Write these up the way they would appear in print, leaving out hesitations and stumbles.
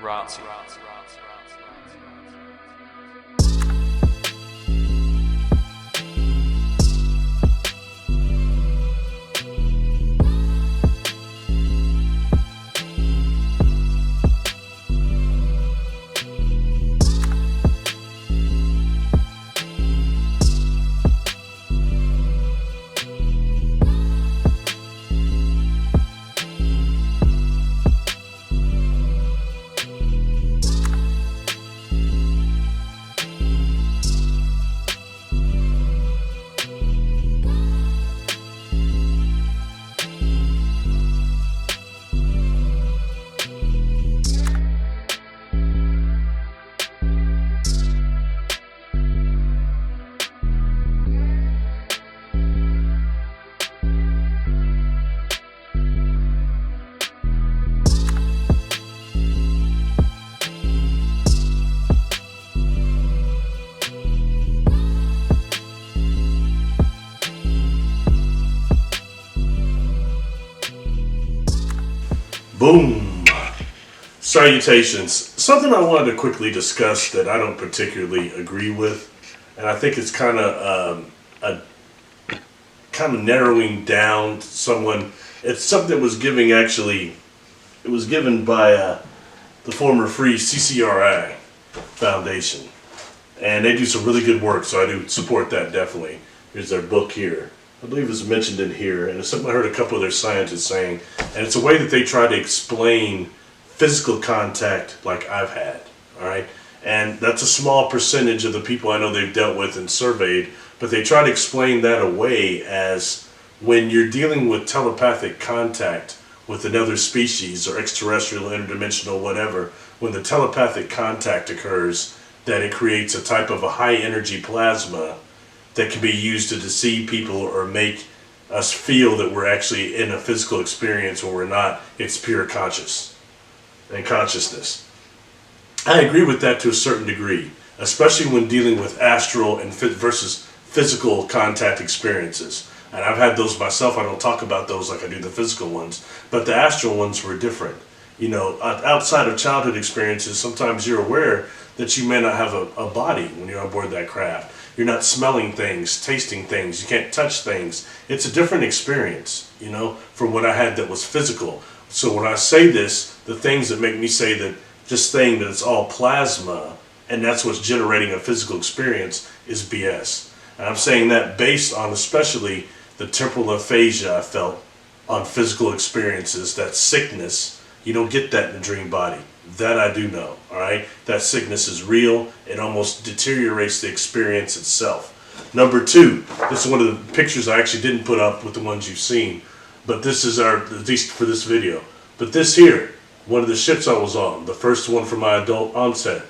Razzi. Boom! Salutations. Something I wanted to quickly discuss that I don't particularly agree with, and I think it's kind of narrowing down someone. It's something that was it was given by the former Free CCRI Foundation, and they do some really good work, so I do support that definitely. Here's their book here. I believe it's mentioned in here, and it's something I heard a couple of their scientists saying, and it's a way that they try to explain physical contact like I've had, all right? And that's a small percentage of the people I know they've dealt with and surveyed, but they try to explain that away as when you're dealing with telepathic contact with another species or extraterrestrial, interdimensional, whatever, when the telepathic contact occurs, that it creates a type of a high energy plasma that can be used to deceive people or make us feel that we're actually in a physical experience when we're not. It's pure consciousness. I agree with that to a certain degree, especially when dealing with astral and versus physical contact experiences. And I've had those myself. I don't talk about those like I do the physical ones, but the astral ones were different. You know, outside of childhood experiences, sometimes you're aware that you may not have a body when you're on board that craft. You're not smelling things, tasting things, you can't touch things. It's a different experience, you know, from what I had that was physical. So when I say this, the things that make me say that, just saying that it's all plasma and that's what's generating a physical experience is BS. And I'm saying that based on especially the temporal aphasia I felt on physical experiences, that sickness. You don't get that in the dream body. That I do know, all right? That sickness is real. It almost deteriorates the experience itself. Number two, this is one of the pictures I actually didn't put up with the ones you've seen, but this is at least for this video. But this here, one of the ships I was on, the first one from my adult onset.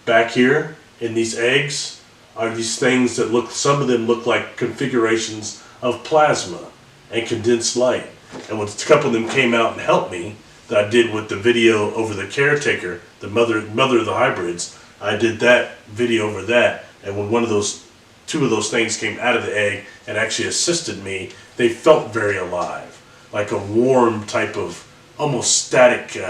Back here, in these eggs, are these things that look, some of them look like configurations of plasma and condensed light. And when a couple of them came out and helped me, that I did with the video over the caretaker, the mother of the hybrids, I did that video over that, and when two of those things came out of the egg and actually assisted me, they felt very alive, like a warm type of, almost static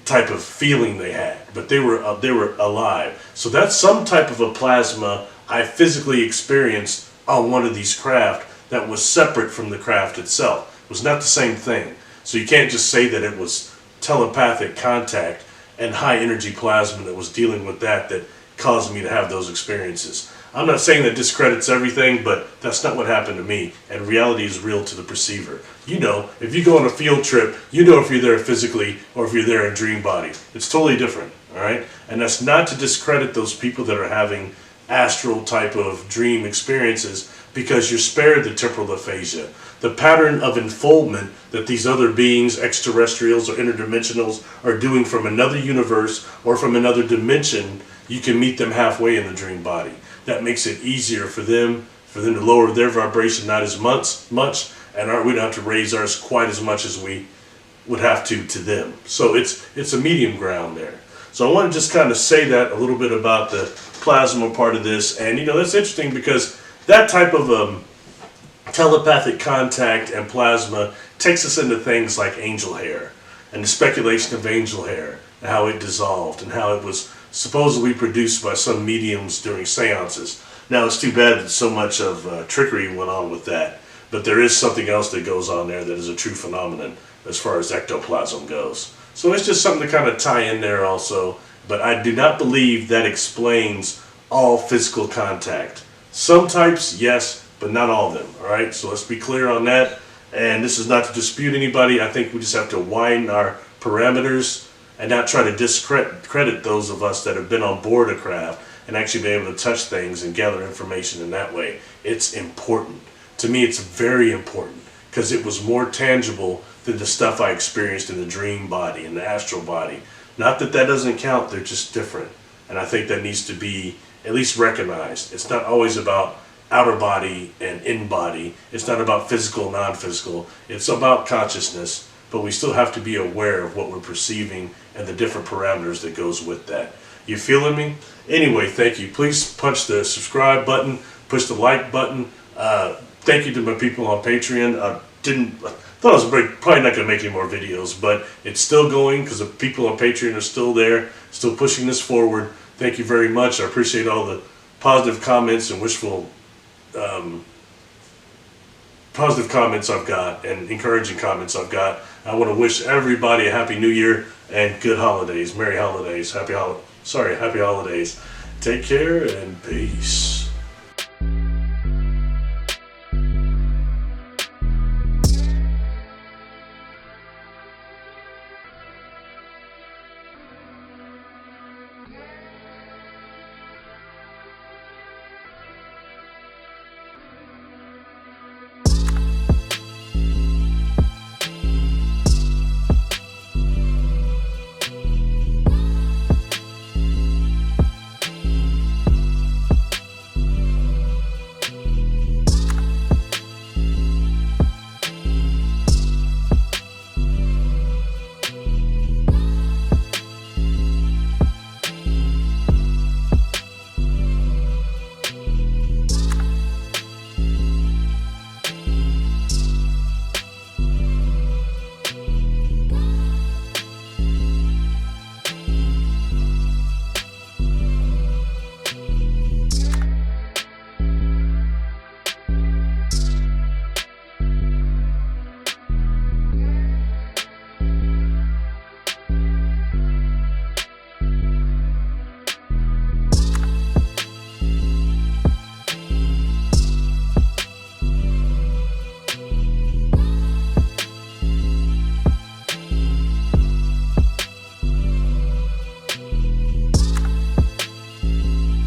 type of feeling they had, but they were alive. So that's some type of a plasma I physically experienced on one of these craft that was separate from the craft itself. It was not the same thing. So you can't just say that it was telepathic contact and high energy plasma that was dealing with that caused me to have those experiences. I'm not saying that discredits everything, but that's not what happened to me. And reality is real to the perceiver. You know, if you go on a field trip, you know if you're there physically or if you're there in dream body. It's totally different, all right? And that's not to discredit those people that are having astral type of dream experiences, because you're spared the temporal aphasia. The pattern of enfoldment that these other beings, extraterrestrials or interdimensionals, are doing from another universe or from another dimension, you can meet them halfway in the dream body. That makes it easier for them to lower their vibration not as much, and we don't have to raise ours quite as much as we would have to them. So it's a medium ground there. So I want to just kind of say that a little bit about the plasma part of this. And you know, that's interesting because that type of telepathic contact and plasma takes us into things like angel hair and the speculation of angel hair. and how it dissolved, and how it was supposedly produced by some mediums during seances. Now, it's too bad that so much of trickery went on with that, but there is something else that goes on there that is a true phenomenon as far as ectoplasm goes. So it's just something to kind of tie in there also, but I do not believe that explains all physical contact. Some types, yes, but not all of them, all right? So let's be clear on that, and this is not to dispute anybody. I think we just have to widen our parameters and not try to discredit those of us that have been on board a craft and actually be able to touch things and gather information in that way. It's important. To me, it's very important because it was more tangible than the stuff I experienced in the dream body and the astral body. Not that that doesn't count, they're just different. And I think that needs to be at least recognized. It's not always about outer body and in body. It's not about physical, non-physical. It's about consciousness, but we still have to be aware of what we're perceiving and the different parameters that goes with that. You feeling me? Anyway, thank you. Please punch the subscribe button, push the like button. Thank you to my people on Patreon. I thought I was probably not going to make any more videos, but it's still going because the people on Patreon are still there, still pushing this forward. Thank you very much. I appreciate all the positive comments and wishful positive comments I've got and encouraging comments I've got. I want to wish everybody a happy new year and good holidays, merry holidays, happy holidays. Take care and peace.